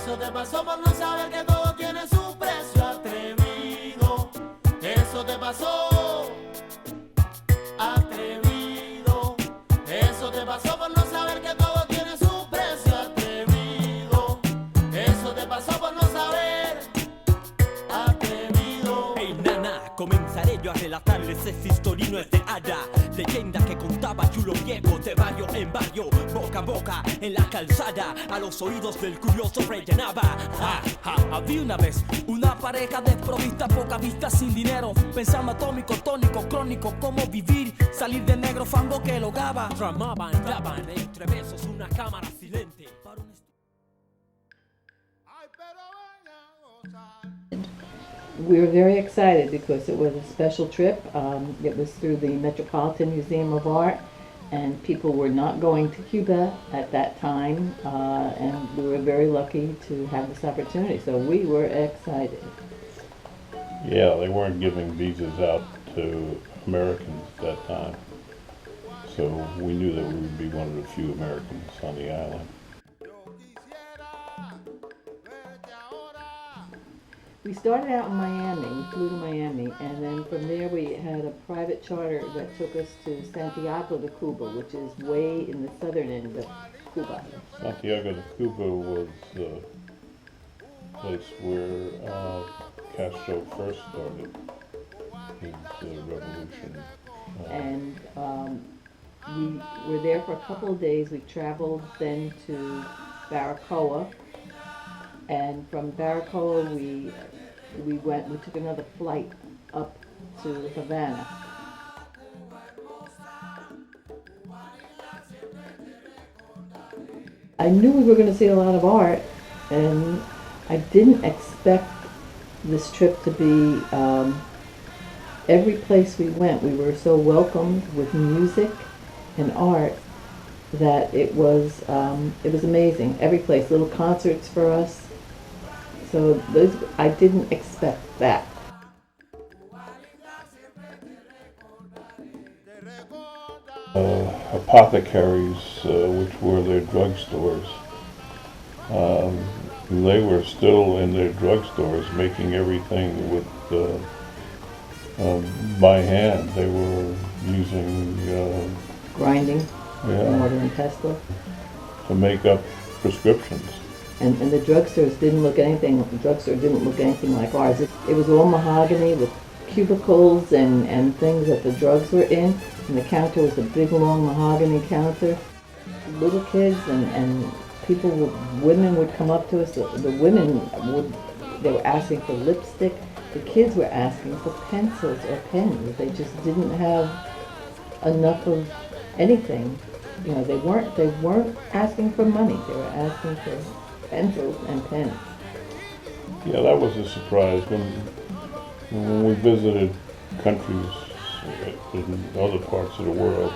Eso te pasó por no saber que todo tiene su precio, atrevido. Eso te pasó, atrevido. Eso te pasó por no saber que todo tiene su precio, atrevido. Eso te pasó por no saber, atrevido. Hey nana, comenzaré yo a relatarles ese historino es de hada, leyenda que contaba chulo viejo de barrio en barrio, boca a boca, en la calzada, a los oídos del curioso rellenaba. Había una vez una pareja desprovista, poca vista, sin dinero, pensando atómico, tónico, crónico, cómo vivir, salir de negro fango que logaba. Tramaban, daban entre besos una cámara silente para un We were very excited because it was a special trip. It was through the Metropolitan Museum of Art, and people were not going to Cuba at that time, and we were very lucky to have this opportunity. So we were excited. Yeah, they weren't giving visas out to Americans at that time, so we knew that we would be one of the few Americans on the island. We started out in Miami, we flew to Miami, and then from there we had a private charter that took us to Santiago de Cuba, which is way in the southern end of Cuba. Santiago de Cuba was the place where Castro first started his revolution. And we were there for a couple of days. We traveled then to Baracoa, and from Baracoa we took another flight up to Havana. I knew we were going to see a lot of art, and I didn't expect this trip to be every place we went. We were so welcomed with music and art that it was amazing. Every place, little concerts for us. So I didn't expect that. Apothecaries, which were their drugstores, they were still in their drugstores making everything with by hand. They were using Grinding, mortar and pestle. To make up prescriptions. And the drugstores didn't look anything. The drugstore didn't look anything like ours. It was all mahogany with cubicles and things that the drugs were in. And the counter was a big long mahogany counter. Little kids and people, women would come up to us. The women they were asking for lipstick. The kids were asking for pencils or pens. They just didn't have enough of anything. You know, they weren't asking for money. They were asking for pencils and pens. Yeah, that was a surprise when we visited countries in other parts of the world.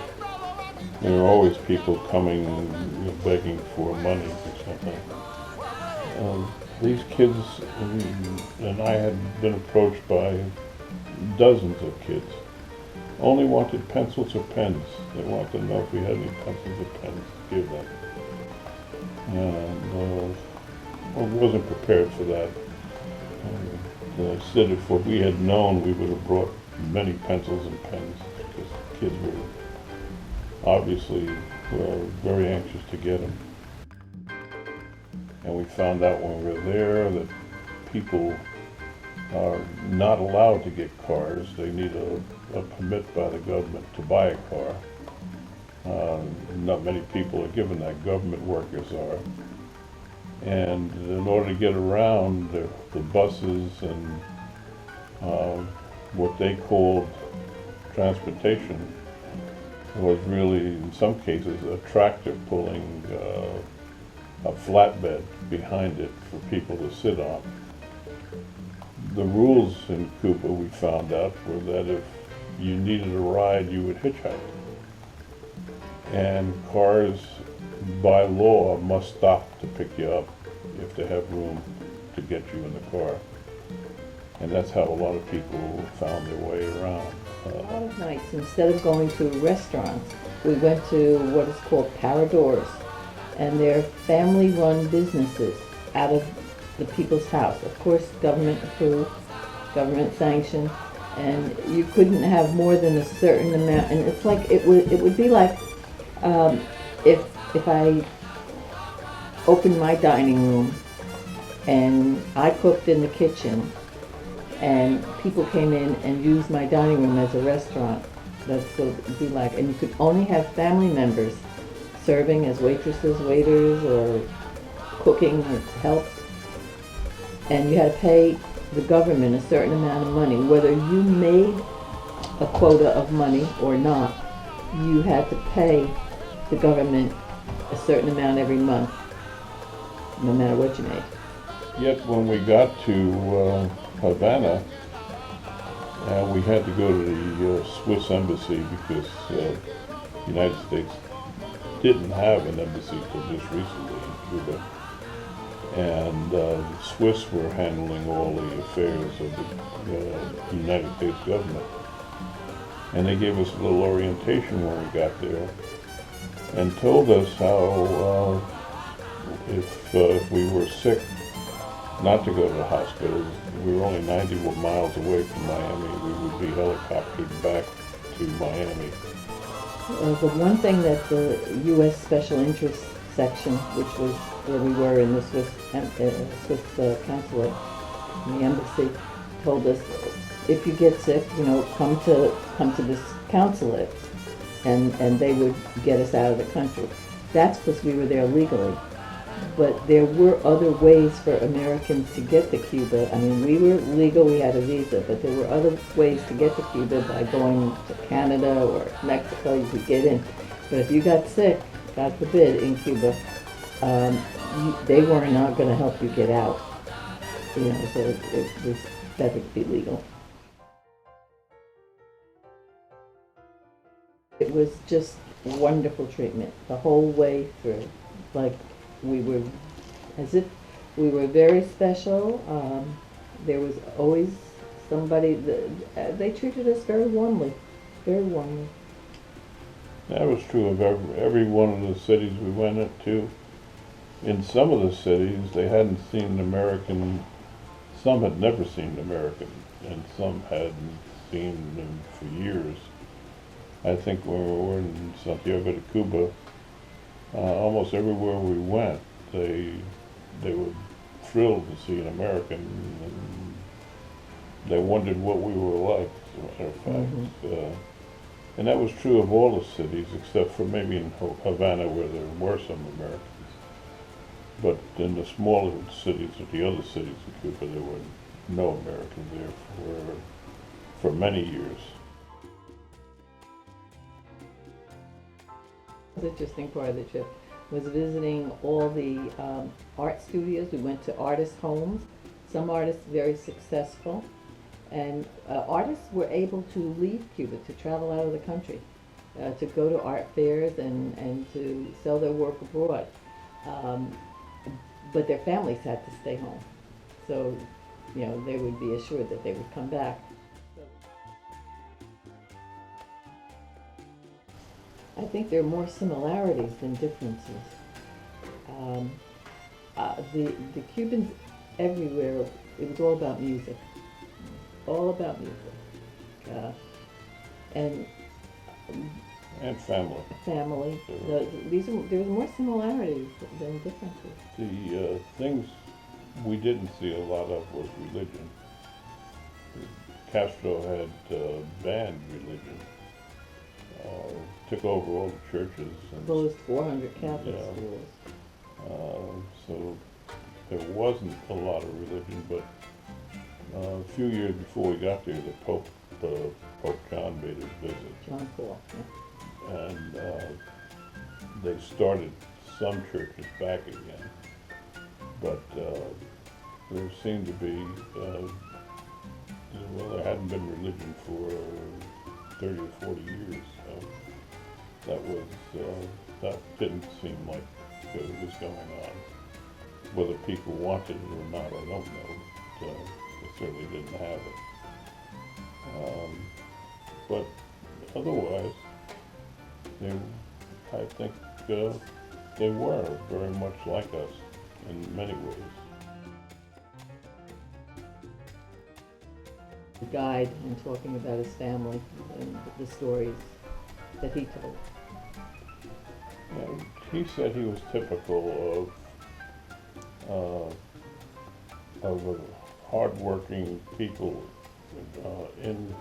There were always people coming, begging for money or something. These kids, and I had been approached by dozens of kids, only wanted pencils or pens. They wanted to know if we had any pencils or pens to give them. And I wasn't prepared for that. I said if we had known, we would have brought many pencils and pens, because kids were obviously very anxious to get them. And we found out when we were there that people are not allowed to get cars. They need a permit by the government to buy a car. Not many people are given that. Government workers are. And in order to get around, the buses and what they called transportation was really, in some cases, a tractor pulling a flatbed behind it for people to sit on. The rules in Cuba, we found out, were that if you needed a ride, you would hitchhike. And cars, by law, must stop to pick you up if they have room to get you in the car. And that's how a lot of people found their way around. A lot of nights, instead of going to restaurants, we went to what is called paradors, and they're family-run businesses out of the people's house. Of course, government approved, government sanctioned, and you couldn't have more than a certain amount. And it's like it would be like if I opened my dining room and I cooked in the kitchen, and people came in and used my dining room as a restaurant. That's what it would be like. And you could only have family members serving as waitresses, waiters, or cooking or help. And you had to pay the government a certain amount of money. Whether you made a quota of money or not, you had to pay the government a certain amount every month, no matter what you made. Yet when we got to Havana, we had to go to the Swiss embassy because the United States didn't have an embassy until just recently in Cuba. And the Swiss were handling all the affairs of the United States government. And they gave us a little orientation when we got there and told us how if we were sick, not to go to the hospital. We were only 90 miles away from Miami. We would be helicoptered back to Miami. The one thing that the U.S. Special Interest Section, which was where we were in the Swiss consulate, in the embassy, told us, if you get sick, come to this consulate, and they would get us out of the country. That's because we were there legally. But there were other ways for Americans to get to Cuba. I mean, we were legal, we had a visa, but there were other ways to get to Cuba by going to Canada or Mexico. You could get in. But if you got sick, God forbid, in Cuba, they were not going to help you get out. So it was better to be legal. It was just wonderful treatment the whole way through. Like, we were, as if we were very special. There was always somebody they treated us very warmly, very warmly. That was true of every one of the cities we went into. In some of the cities, they hadn't seen an American. Some had never seen an American, and some hadn't seen them for years. I think when we were in Santiago de Cuba, almost everywhere we went, they were thrilled to see an American, and they wondered what we were like, as a matter of fact. Mm-hmm. And that was true of all the cities, except for maybe in Havana, where there were some Americans. But in the smaller cities, or the other cities in Cuba, there were no Americans there for many years. The interesting part of the trip was visiting all the art studios. We went to artists' homes, some artists very successful, and artists were able to leave Cuba, to travel out of the country, to go to art fairs and to sell their work abroad. But their families had to stay home, so they would be assured that they would come back. I think there are more similarities than differences. The Cubans everywhere, it was all about music. All about music. And family. Family. There was more similarities than differences. The things we didn't see a lot of was religion. Castro had banned religion. Took over all the churches. And closed 400 Catholic schools. So there wasn't a lot of religion, but a few years before we got there, the Pope John made his visit. John Paul. Yeah. And they started some churches back again, but there seemed to be, there hadn't been religion for 30 or 40 years, so that didn't seem like it was going on. Whether people wanted it or not, I don't know. But, they certainly didn't have it. But otherwise, I think they were very much like us in many ways. guide and talking about his family and the stories that he told. Yeah, he said he was typical of hardworking people in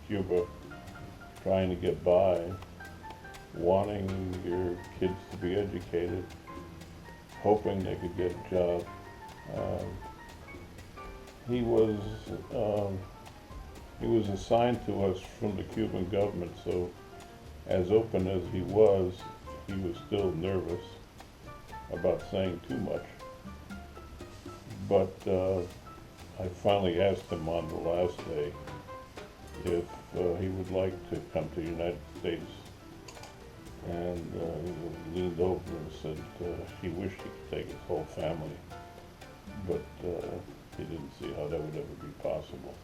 Cuba, trying to get by, wanting your kids to be educated, hoping they could get a job. He was assigned to us from the Cuban government, so as open as he was still nervous about saying too much. But I finally asked him on the last day if he would like to come to the United States. And he leaned over and said he wished he could take his whole family, but he didn't see how that would ever be possible.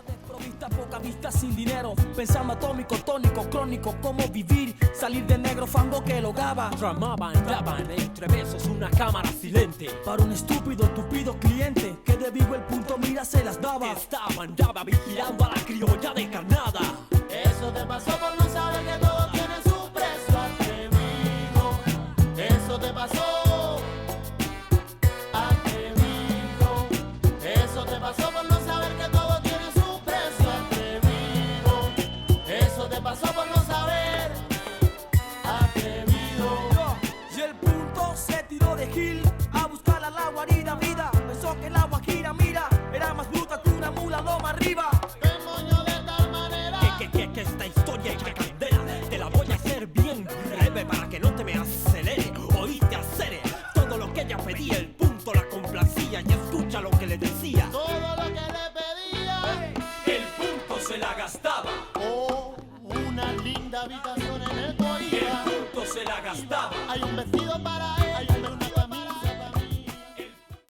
Desprovista, poca vista, sin dinero, pensando atómico, tónico, crónico, cómo vivir, salir de negro fango que logaba. Tramaban, daban entre besos una cámara silente para un estúpido, tupido cliente que de vivo el punto mira se las daba. Andaba vigilando a la criolla de carnada. Eso te pasó por no saber que todo tiene su precio, atrevido. Eso te pasó, atrevido. Eso te pasó por no saber que todo tiene su precio, atrevido. Eso te pasó por no saber, atrevido. Y el punto se tiró de Gil a buscar a la guarida vida. Pensó que el agua gira, mira, era más bruta que una mula loma arriba. Te moño de tal manera Que esta historia es candela. Te la voy a hacer bien breve para que no te me acelere. Oíste acere todo lo que ella pedía. El punto la complacía y escucha lo que le decía. todo lo que le pedía. El punto se la gastaba. Oh, una linda habitación en el El Coiba. punto se la gastaba. Hay un vestido para